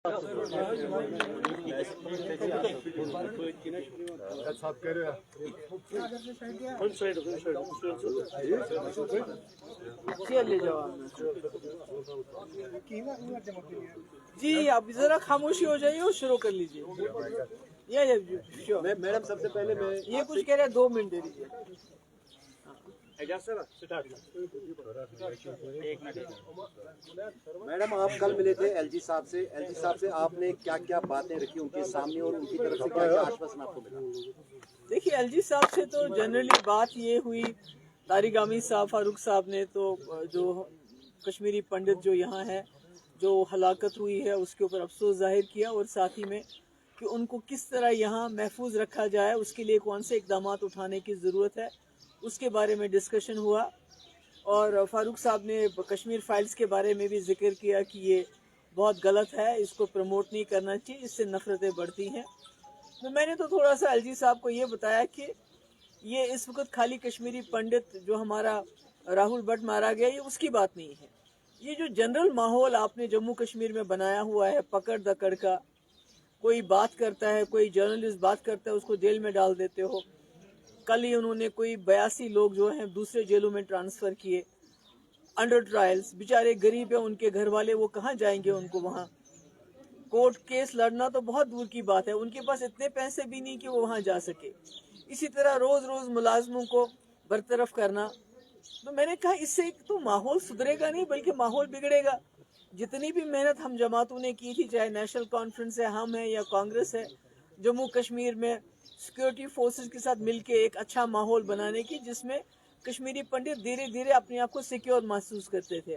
ले जाओ जी, आप जरा खामोशी हो जाइए और शुरू कर लीजिए। ये मैडम सबसे पहले मैं ये कुछ कह रहे हैं, 2 मिनट दे दीजिए। मैडम आप कल मिले थे एलजी साहब से आपने क्या क्या बातें रखी उनके सामने और उनकी तरफ से क्या क्या आश्वासन आपको मिला? देखिए, एलजी साहब से तो जनरली बात ये हुई, तारिक आमिर साहब, फारूक साहब ने तो जो कश्मीरी पंडित जो यहाँ है, जो हलाकत हुई है उसके ऊपर अफसोस जाहिर किया, और साथ ही में कि उनको किस तरह यहाँ महफूज रखा जाए, उसके लिए कौन से इकदाम उठाने की ज़रूरत है, उसके बारे में डिस्कशन हुआ। और फारूक साहब ने कश्मीर फाइल्स के बारे में भी जिक्र किया कि ये बहुत गलत है, इसको प्रमोट नहीं करना चाहिए, इससे नफरतें बढ़ती हैं। तो मैंने तो थोड़ा सा एलजी साहब को ये बताया कि ये इस वक्त खाली कश्मीरी पंडित जो हमारा राहुल भट्ट मारा गया, ये उसकी बात नहीं है। ये जो जनरल माहौल आपने जम्मू कश्मीर में बनाया हुआ है, पकड़ दकड़ का, कोई बात करता है, कोई जर्नलिस्ट बात करता है, उसको जेल में डाल देते हो। कल ही उन्होंने कोई 82 लोग जो हैं दूसरे जेलों में ट्रांसफर किए अंडर ट्रायल्स। बेचारे गरीब है, उनके घर वाले, वो कहाँ जाएंगे उनको वहाँ? कोर्ट केस लड़ना तो बहुत दूर की बात है, उनके पास इतने पैसे भी नहीं कि वो वहाँ जा सके। इसी तरह रोज रोज मुलाजमों को बरतरफ करना। तो मैंने कहा इससे तो माहौल सुधरेगा नहीं बल्कि माहौल बिगड़ेगा। जितनी भी मेहनत हम जमातों ने की थी, चाहे नेशनल कॉन्फ्रेंस है, हम है या कांग्रेस है, जम्मू कश्मीर में सिक्योरिटी फोर्सेस के साथ मिलके एक अच्छा माहौल बनाने की, जिसमें कश्मीरी पंडित धीरे धीरे अपने आप को सिक्योर महसूस करते थे।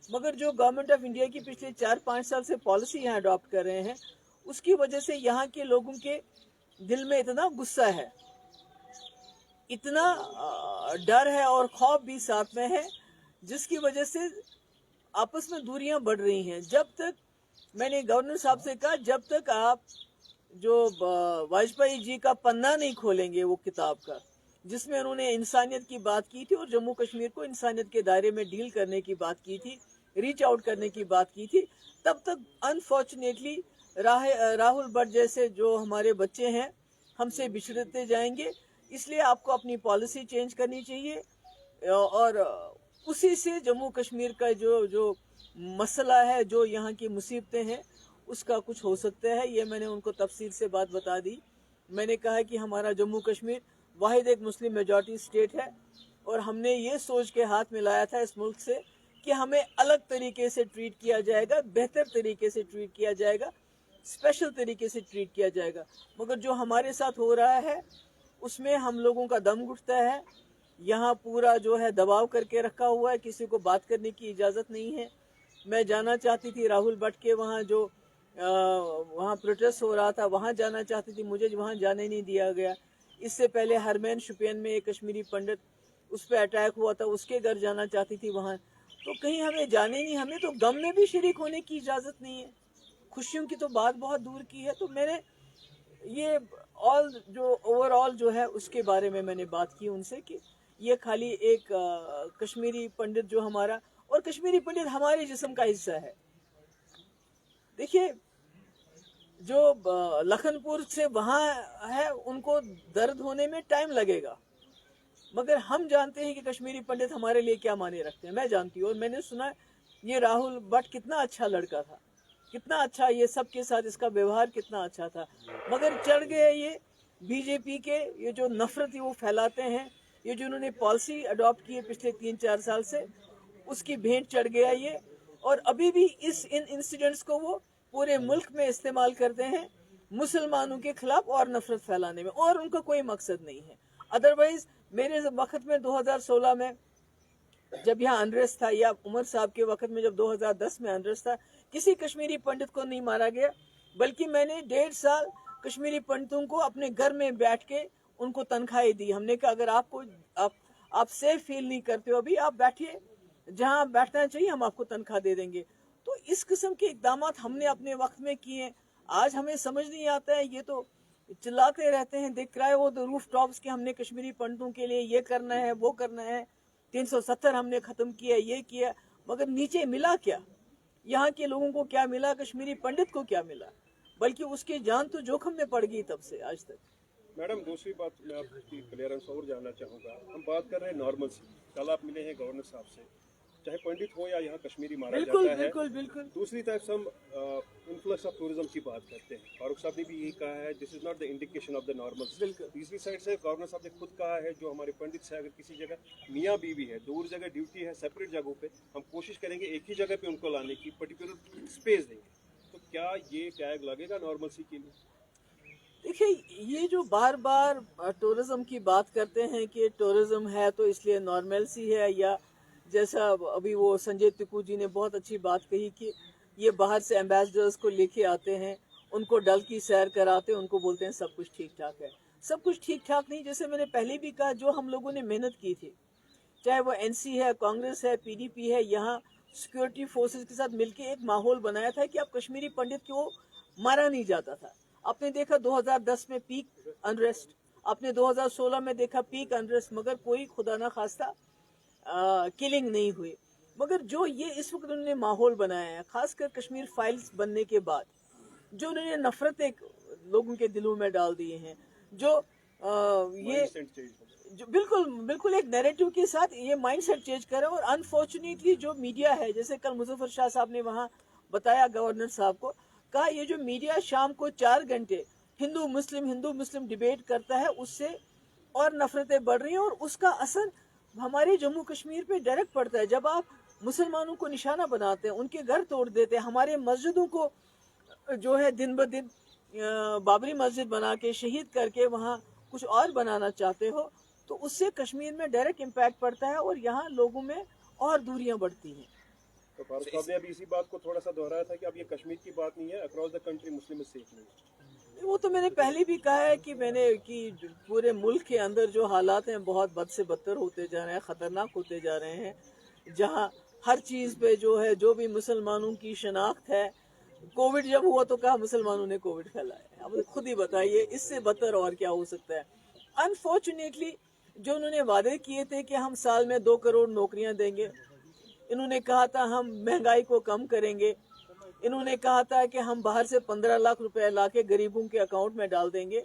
मगर जो गवर्नमेंट ऑफ इंडिया की पिछले 4-5 साल से पॉलिसी यहाँ अडॉप्ट कर रहे हैं, उसकी वजह से यहाँ के लोगों के दिल में इतना गुस्सा है, इतना डर है और खौफ भी साथ में है, जिसकी वजह से आपस में दूरियां बढ़ रही हैं। जब तक, मैंने गवर्नर साहब से कहा, जब तक आप जो वाजपेयी जी का पन्ना नहीं खोलेंगे, वो किताब का जिसमें उन्होंने इंसानियत की बात की थी और जम्मू कश्मीर को इंसानियत के दायरे में डील करने की बात की थी, रीच आउट करने की बात की थी, तब तक अनफॉर्चुनेटली राहुल भट्ट जैसे जो हमारे बच्चे हैं हमसे बिछड़ते जाएंगे। इसलिए आपको अपनी पॉलिसी चेंज करनी चाहिए और उसी से जम्मू कश्मीर का जो मसला है, जो यहाँ की मुसीबतें हैं, उसका कुछ हो सकता है। ये मैंने उनको तफसील से बात बता दी। मैंने कहा कि हमारा जम्मू कश्मीर वाहिद एक मुस्लिम मेजॉरिटी स्टेट है और हमने ये सोच के हाथ मिलाया था इस मुल्क से कि हमें अलग तरीके से ट्रीट किया जाएगा, बेहतर तरीके से ट्रीट किया जाएगा, स्पेशल तरीके से ट्रीट किया जाएगा। मगर जो हमारे साथ हो रहा है उसमें हम लोगों का दम घुटता है। यहाँ पूरा जो है दबाव करके रखा हुआ है, किसी को बात करने की इजाज़त नहीं है। मैं जाना चाहती थी राहुल भट्ट के वहाँ, जो वहाँ प्रोटेस्ट हो रहा था, वहाँ जाना चाहती थी, मुझे वहाँ जाने नहीं दिया गया। इससे पहले हरमैन शुपियन में एक कश्मीरी पंडित, उस पर अटैक हुआ था, उसके घर जाना चाहती थी वहाँ। तो कहीं हमें जाने नहीं, हमें तो गम में भी शरीक होने की इजाज़त नहीं है, खुशियों की तो बात बहुत दूर की है। तो मैंने ये ओवरऑल जो है उसके बारे में मैंने बात की उनसे कि ये खाली एक कश्मीरी पंडित जो हमारा, और कश्मीरी पंडित हमारे जिस्म का हिस्सा है। देखिए, जो लखनपुर से वहाँ है उनको दर्द होने में टाइम लगेगा, मगर हम जानते हैं कि कश्मीरी पंडित हमारे लिए क्या माने रखते हैं। मैं जानती हूँ और मैंने सुना ये राहुल भट्ट कितना अच्छा लड़का था, कितना अच्छा ये सबके साथ इसका व्यवहार कितना अच्छा था, मगर चढ़ गए ये बीजेपी के, ये जो नफरत वो फैलाते हैं, ये जो उन्होंने पॉलिसी अडॉप्ट की है पिछले 3-4 साल से, उसकी भेंट चढ़ गया ये। और अभी भी इन इंसिडेंट्स को वो पूरे मुल्क में इस्तेमाल करते हैं मुसलमानों के खिलाफ और नफरत फैलाने में, और उनका कोई मकसद नहीं है। अदरवाइज मेरे वक्त में 2016 में जब यहाँ अनरेस्ट था, या उमर साहब के वक्त में जब 2010 में अनरेस्ट था, किसी कश्मीरी पंडित को नहीं मारा गया, बल्कि मैंने 1.5 साल कश्मीरी पंडितों को अपने घर में बैठ के उनको तनख्वाहें दी। हमने कहा अगर आप सेफ फील नहीं करते हो अभी, आप बैठिए, जहाँ बैठना चाहिए हम आपको तनख्वाह दे देंगे। तो इस किस्म के इकदाम हमने अपने वक्त में किए। आज हमें समझ नहीं आता है, ये तो चिल्लाते रहते हैं, देख रहा है वो तो रूफ टॉप्स के हमने कश्मीरी पंडितों के लिए ये करना है, वो करना है, 370 हमने खत्म किया, ये किया, मगर नीचे मिला क्या? यहाँ के लोगों को क्या मिला, कश्मीरी पंडित को क्या मिला, बल्कि उसकी जान तो जोखिम में पड़ गई तब से आज तक। मैडम दूसरी बात मैं आपकी क्लियरेंस और जानना चाहूँगा, हम बात कर रहे हैं नॉर्मल सी, कल आप मिले हैं गवर्नर साहब से, चाहे पंडित हो या यहाँ कश्मीरी मारा बिल्कुल जाता है, बिल्कुल बिल्कुल। दूसरी तरफ से हम इन्फ्लक्स ऑफ टूरिज्म की बात करते हैं, फारूक साहब ने भी यही कहा है this is not the indication of the normal. बिल्कुल। तीसरी साइड से गवर्नर साहब ने खुद कहा है जो हमारे पंडित से अगर किसी जगह मियाँ बीवी है, दूर जगह ड्यूटी है, सेपरेट जगहों पे हम कोशिश करेंगे एक ही जगह पे उनको लाने की, पर्टिकुलर स्पेस देंगे, तो क्या ये टैग लगेगा नॉर्मल सी के लिए? देखिए, ये जो बार बार टूरिज्म की बात करते हैं कि टूरिज्म है तो इसलिए नॉर्मलसी है, या जैसा अभी वो संजय तिकू जी ने बहुत अच्छी बात कही कि ये बाहर से एम्बेसडर्स को लेके आते हैं, उनको डल की सैर कराते हैं, उनको बोलते हैं सब कुछ ठीक ठाक है। सब कुछ ठीक ठाक नहीं, जैसे मैंने पहले भी कहा, जो हम लोगों ने मेहनत की थी, चाहे वो एनसी है, कांग्रेस है, पीडीपी है, यहाँ सिक्योरिटी फोर्सेस के साथ मिलके एक माहौल बनाया था कि अब कश्मीरी पंडित को मारा नहीं जाता था। आपने देखा 2010 में पीक अनरेस्ट, आपने 2016 में देखा पीक अनरेस्ट, मगर कोई खुदा ना खास्ता किलिंग नहीं हुई। मगर जो ये इस वक्त उन्होंने माहौल बनाया है, खासकर कश्मीर फाइल्स बनने के बाद, जो उन्होंने नफरत एक लोगों के दिलों में डाल दिए हैं, जो ये जो बिल्कुल बिल्कुल एक नैरेटिव के साथ ये माइंडसेट चेंज कर रहा है। और अनफॉर्चुनेटली जो मीडिया है, जैसे कल मुजफ्फर शाह साहब ने वहाँ बताया गवर्नर साहब को, कहा ये जो मीडिया शाम को 4 घंटे हिंदू मुस्लिम डिबेट करता है, उससे और नफरतें बढ़ रही हैं, और उसका असर हमारे जम्मू कश्मीर पे डायरेक्ट पड़ता है। जब आप मुसलमानों को निशाना बनाते हैं, उनके घर तोड़ देते हैं, हमारे मस्जिदों को जो है दिन ब दिन बाबरी मस्जिद बना के शहीद करके वहाँ कुछ और बनाना चाहते हो, तो उससे कश्मीर में डायरेक्ट इम्पैक्ट पड़ता है और यहाँ लोगों में और दूरियां बढ़ती हैं। तो फारूक साहब ने अभी इसी बात को थोड़ा सा दोहराया था कि अब ये कश्मीर की बात नहीं है, across the country Muslim is safe नहीं। वो तो मैंने पहले भी कहा है कि पूरे मुल्क के अंदर जो हालात हैं बहुत बद से बदतर होते जा रहे हैं, खतरनाक होते जा रहे हैं, जहाँ हर चीज़ पे जो है, जो भी मुसलमानों की शनाख्त है, कोविड जब हुआ तो कहा मुसलमानों ने कोविड फैलाया, अब खुद ही बताइए इससे बदतर और क्या हो सकता है। अनफॉर्चुनेटली जो उन्होंने वादे किए थे कि हम साल में 2 करोड़ नौकरियां देंगे, इन्होंने कहा था हम महंगाई को कम करेंगे, इन्होंने कहा था कि हम बाहर से 15 लाख रुपए लाके गरीबों के अकाउंट में डाल देंगे,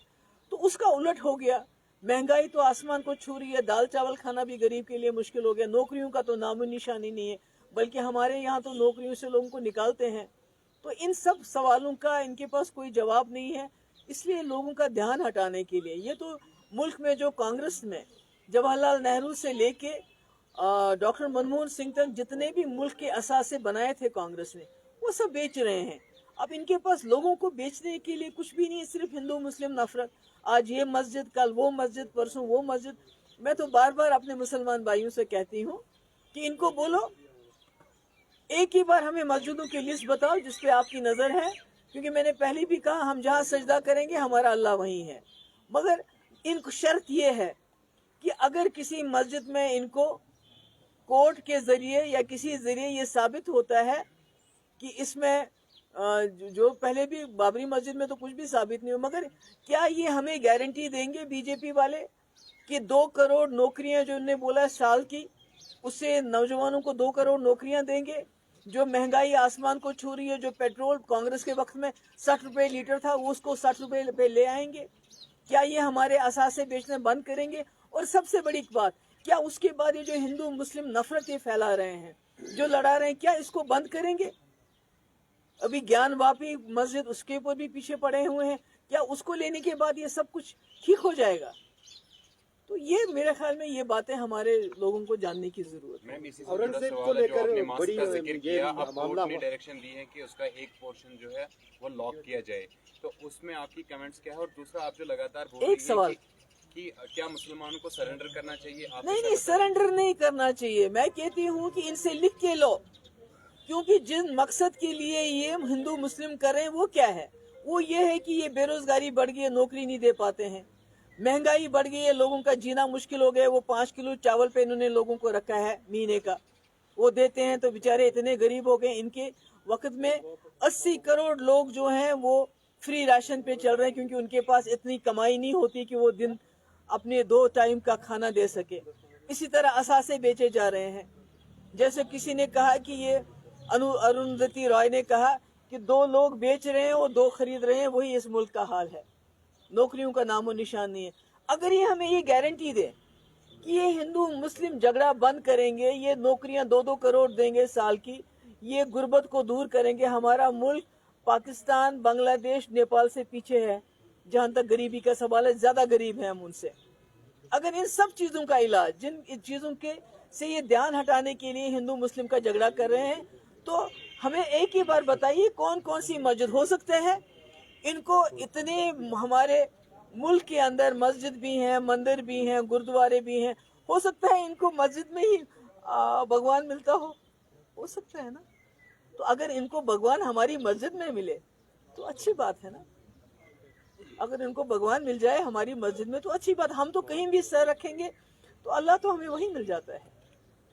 तो उसका उलट हो गया। महंगाई तो आसमान को छू रही है, दाल चावल खाना भी गरीब के लिए मुश्किल हो गया, नौकरियों का तो नामो निशानी नहीं है, बल्कि हमारे यहाँ तो नौकरियों से लोगों को निकालते हैं। तो इन सब सवालों का इनके पास कोई जवाब नहीं है, इसलिए लोगों का ध्यान हटाने के लिए ये तो मुल्क में जो कांग्रेस में जवाहरलाल नेहरू से लेके डॉक्टर मनमोहन सिंह तक जितने भी मुल्क के असासे बनाए थे कांग्रेस ने, वो सब बेच रहे हैं। अब इनके पास लोगों को बेचने के लिए कुछ भी नहीं है, सिर्फ हिंदू मुस्लिम नफरत, आज ये मस्जिद, कल वो मस्जिद, परसों वो मस्जिद। मैं तो बार बार अपने मुसलमान भाइयों से कहती हूँ कि इनको बोलो एक ही बार हमें मस्जिदों की लिस्ट बताओ जिसपे आपकी नजर है, क्योंकि मैंने पहले भी कहा हम जहाँ सजदा करेंगे हमारा अल्लाह वहीं है। मगर इनको शर्त ये है कि अगर किसी मस्जिद में इनको कोर्ट के जरिए या किसी जरिए ये साबित होता है कि इसमें जो पहले भी बाबरी मस्जिद में तो कुछ भी साबित नहीं हो, मगर क्या ये हमें गारंटी देंगे बीजेपी वाले कि 2 करोड़ नौकरियां जो उन्होंने बोला साल की, उससे नौजवानों को 2 करोड़ नौकरियां देंगे? जो महंगाई आसमान को छू रही है, जो पेट्रोल कांग्रेस के वक्त में 60 रुपए लीटर था, वो उसको 60 रुपए पे ले आएंगे? क्या ये हमारे असासे बेचना बंद करेंगे? और सबसे बड़ी बात, क्या उसके बाद ये जो हिंदू मुस्लिम नफरत ये फैला रहे हैं, जो लड़ा रहे हैं, क्या इसको बंद करेंगे? अभी ज्ञानवापी मस्जिद उसके ऊपर भी पीछे पड़े हुए हैं, क्या उसको लेने के बाद ये सब कुछ ठीक हो जाएगा? तो ये मेरे ख्याल में ये बातें हमारे लोगों को जानने की जरूरत है। औरंगजेब को लेकर बड़ी मामला ने डायरेक्शन दी है कि उसका एक पोर्शन जो है वो लॉक किया जाए, तो उसमें आपकी कमेंट्स क्या है? और दूसरा, आप जो लगातार बोल रही एक सवाल कि क्या मुसलमानों को सरेंडर करना चाहिए? नहीं, सरेंडर नहीं करना चाहिए। मैं कहती हूँ कि इनसे लिख के लो, क्योंकि जिन मकसद के लिए ये हिंदू मुस्लिम कर रहे हैं वो क्या है? वो ये है कि ये बेरोजगारी बढ़ गई है, नौकरी नहीं दे पाते हैं, महंगाई बढ़ गई है, लोगों का जीना मुश्किल हो गया। वो 5 किलो चावल पे इन्होंने लोगों को रखा है महीने का, वो देते हैं तो बेचारे इतने गरीब हो गए। इनके वक्त में 80 करोड़ लोग जो हैं वो फ्री राशन पे चल रहे हैं, क्योंकि उनके पास इतनी कमाई नहीं होती कि वो दिन अपने 2 टाइम का खाना दे सके। इसी तरह असासे बेचे जा रहे हैं। जैसे किसी ने कहा कि ये अरुंधति रॉय ने कहा कि 2 लोग बेच रहे हैं और 2 खरीद रहे हैं, वही इस मुल्क का हाल है। नौकरियों का नामो निशान नहीं है। अगर ये हमें ये गारंटी दे कि ये हिंदू मुस्लिम झगड़ा बंद करेंगे, ये नौकरियां 2-2 करोड़ देंगे साल की, ये गुर्बत को दूर करेंगे, हमारा मुल्क पाकिस्तान, बांग्लादेश, नेपाल से पीछे है जहां तक गरीबी का सवाल है, ज्यादा गरीब है हम उनसे। अगर इन सब चीजों का इलाज, जिन चीजों के से ये ध्यान हटाने के लिए हिंदू मुस्लिम का झगड़ा कर रहे हैं, तो हमें एक ही बार बताइए कौन कौन सी मस्जिद हो सकते हैं। इनको इतने हमारे मुल्क के अंदर मस्जिद भी हैं, मंदिर भी हैं, गुरुद्वारे भी हैं, हो सकता है इनको मस्जिद में ही भगवान मिलता हो सकता है ना। तो अगर इनको भगवान हमारी मस्जिद में मिले तो अच्छी बात है ना। अगर इनको भगवान मिल जाए हमारी मस्जिद में तो अच्छी बात। हम तो कहीं भी सर रखेंगे तो अल्लाह तो हमें वही मिल जाता है।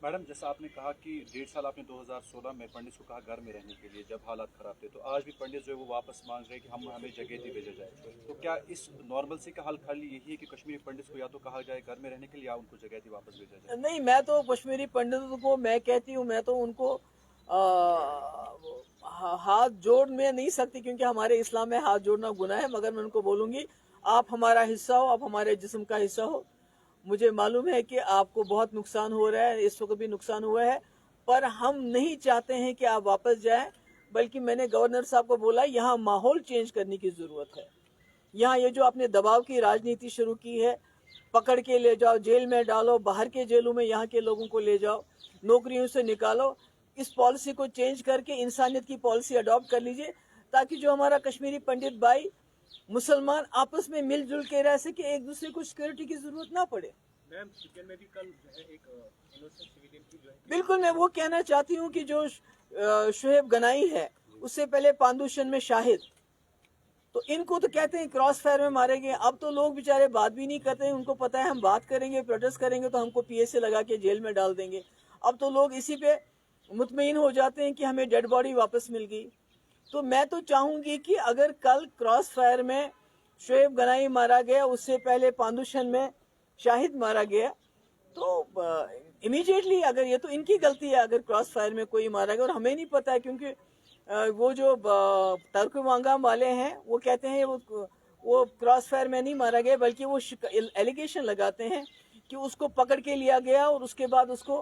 मैडम, जैसा आपने कहा कि 1.5 साल आपने 2016 में पंडित को कहा घर में रहने के लिए, जब हालात खराब थे, तो आज भी पंडित जो है वो वापस मांग रहे हैं कि हमें जगह भेजा जाए। तो क्या इस नॉर्मल का हल खाली यही है कि कश्मीरी पंडित को या तो कहा जाए घर में रहने के लिए या उनको जगह वापस भेजा जाए? नहीं, मैं तो कश्मीरी पंडितों को मैं कहती हूँ, मैं तो उनको हाथ जोड़ में नहीं सकती क्योंकि हमारे इस्लाम में हाथ जोड़ना गुनाह है, मगर मैं उनको बोलूंगी आप हमारा हिस्सा हो, आप हमारे जिस्म का हिस्सा हो। मुझे मालूम है कि आपको बहुत नुकसान हो रहा है, इस वक्त भी नुकसान हुआ है, पर हम नहीं चाहते हैं कि आप वापस जाएं, बल्कि मैंने गवर्नर साहब को बोला यहाँ माहौल चेंज करने की जरूरत है। यहाँ ये जो आपने दबाव की राजनीति शुरू की है, पकड़ के ले जाओ, जेल में डालो, बाहर के जेलों में यहाँ के लोगों को ले जाओ, नौकरियों से निकालो, इस पॉलिसी को चेंज करके इंसानियत की पॉलिसी अडॉप्ट कर लीजिए, ताकि जो हमारा कश्मीरी पंडित भाई मुसलमान आपस में मिलजुल के रह सके, एक दूसरे को सिक्योरिटी की जरूरत ना पड़े। मैम, चिकन में भी कल एक इनोसेंट सिविलियन की जो है, बिल्कुल, मैं वो कहना चाहती हूँ कि जो शुएब गनाई है, उससे पहले पांडुशन में शाहिद, तो इनको तो कहते हैं क्रॉस फायर में मारे गए। अब तो लोग बेचारे बात भी नहीं करते हैं, उनको पता है हम बात करेंगे, प्रोटेस्ट करेंगे तो हमको PSA लगा के जेल में डाल देंगे। अब तो लोग इसी पे मुतमईन हो जाते हैं कि हमें डेड बॉडी वापस मिल गई। तो मैं तो चाहूंगी कि अगर कल क्रॉस फायर में शुएब गनाई मारा गया, उससे पहले पांडुशन में शाहिद मारा गया, तो इमीडिएटली, अगर ये तो इनकी गलती है अगर क्रॉस फायर में कोई मारा गया, और हमें नहीं पता है क्योंकि वो जो टर्कवांगा वाले हैं वो कहते हैं वो क्रॉस फायर में नहीं मारा गया, बल्कि वो एलिगेशन लगाते हैं कि उसको पकड़ के लिया गया और उसके बाद उसको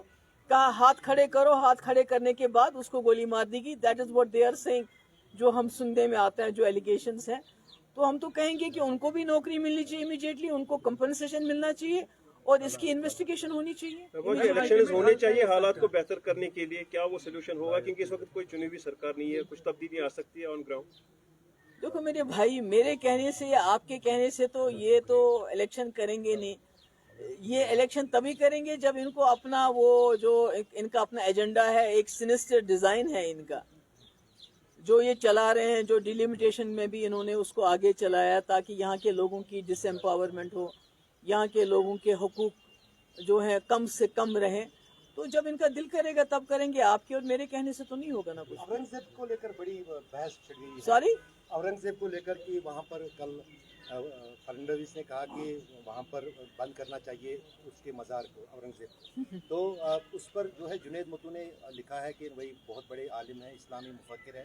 कहा हाथ खड़े करो, हाथ खड़े करने के बाद उसको गोली मार दी गई। That is what they are saying, जो हम सुनने में आता है, जो एलिगेशंस हैं। तो हम तो कहेंगे कि उनको भी नौकरी मिलनी चाहिए इमीडिएटली, उनको कंपनसेशन मिलना चाहिए और इसकी इन्वेस्टिगेशन होनी चाहिए। इलेक्शन होने चाहिए हालात को बेहतर करने के लिए। क्या वो सोल्यूशन होगा? क्योंकि इस वक्त कोई चुनी हुई सरकार नहीं है, कुछ तब्दीली आ सकती है ऑन ग्राउंड। देखो मेरे भाई, मेरे कहने से या आपके कहने से तो ये तो इलेक्शन करेंगे नहीं। ये इलेक्शन तभी करेंगे जब इनको अपना वो जो इनका अपना एजेंडा है, एक सिनिस्टर डिजाइन है इनका, जो ये चला रहे हैं, जो डिलिमिटेशन में भी इन्होंने उसको आगे चलाया ताकि यहाँ के लोगों की डिसएम्पावरमेंट हो, यहाँ के लोगों के हुकूक जो है कम से कम रहे। तो जब इनका दिल करेगा तब करेंगे, आपके और मेरे कहने से तो नहीं होगा ना कुछ। औरंगजेब को लेकर बड़ी बहस छिड़ गई है। सॉरी, औरंगजेब को लेकर कि वहाँ पर कल फडणवीस ने कहा कि वहाँ पर बंद करना चाहिए उसके मज़ार को, औरंगजेब। तो उस पर जो है जुनैद मत्तू ने लिखा है कि वही बहुत बड़े आलिम है, इस्लामी मुफक्किर है।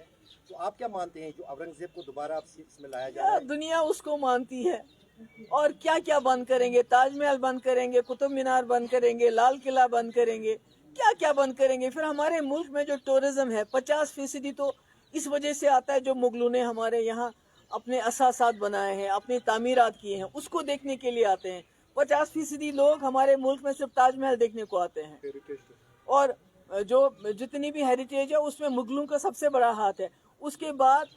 तो आप क्या मानते हैं जो औरंगजेब को दोबारा इसमें लाया जा रहा है? दुनिया उसको मानती है, और क्या क्या बंद करेंगे, ताजमहल बंद करेंगे, कुतुब मीनार बंद करेंगे, लाल किला बंद करेंगे, क्या क्या बंद करेंगे। फिर हमारे मुल्क में जो टूरिज्म है 50% तो इस वजह से आता है, जो मुगलों ने हमारे यहाँ अपने असासात बनाए हैं, अपनी तामीरात किए हैं, उसको देखने के लिए आते हैं। 50% लोग हमारे मुल्क में सिर्फ ताजमहल देखने को आते हैं, और जो जितनी भी हेरिटेज है उसमें मुगलों का सबसे बड़ा हाथ है। उसके बाद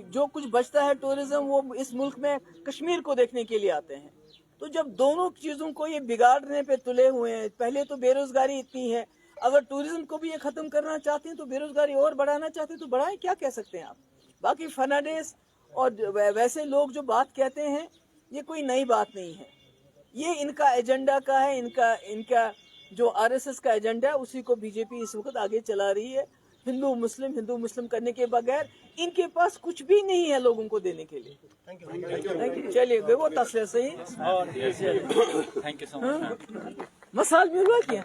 जो कुछ बचता है टूरिज्म, वो इस मुल्क में कश्मीर को देखने के लिए आते हैं। तो जब दोनों चीजों को ये बिगाड़ने पे तुले हुए हैं, पहले तो बेरोजगारी इतनी है, अगर टूरिज्म को भी ये खत्म करना चाहते हैं तो बेरोजगारी और बढ़ाना चाहते हैं तो बढ़ाएं, क्या कह सकते हैं आप। बाकी फर्नांडिस और वैसे लोग जो बात कहते हैं, ये कोई नई बात नहीं है, ये इनका एजेंडा का है। इनका जो RSS का एजेंडा है उसी को बीजेपी इस वक्त आगे चला रही है। हिंदू मुस्लिम करने के बगैर इनके पास कुछ भी नहीं है लोगों को देने के लिए। Thank you. चलिए वो तस्वीर सही। Thank you so much. मसाल मिलवा क्या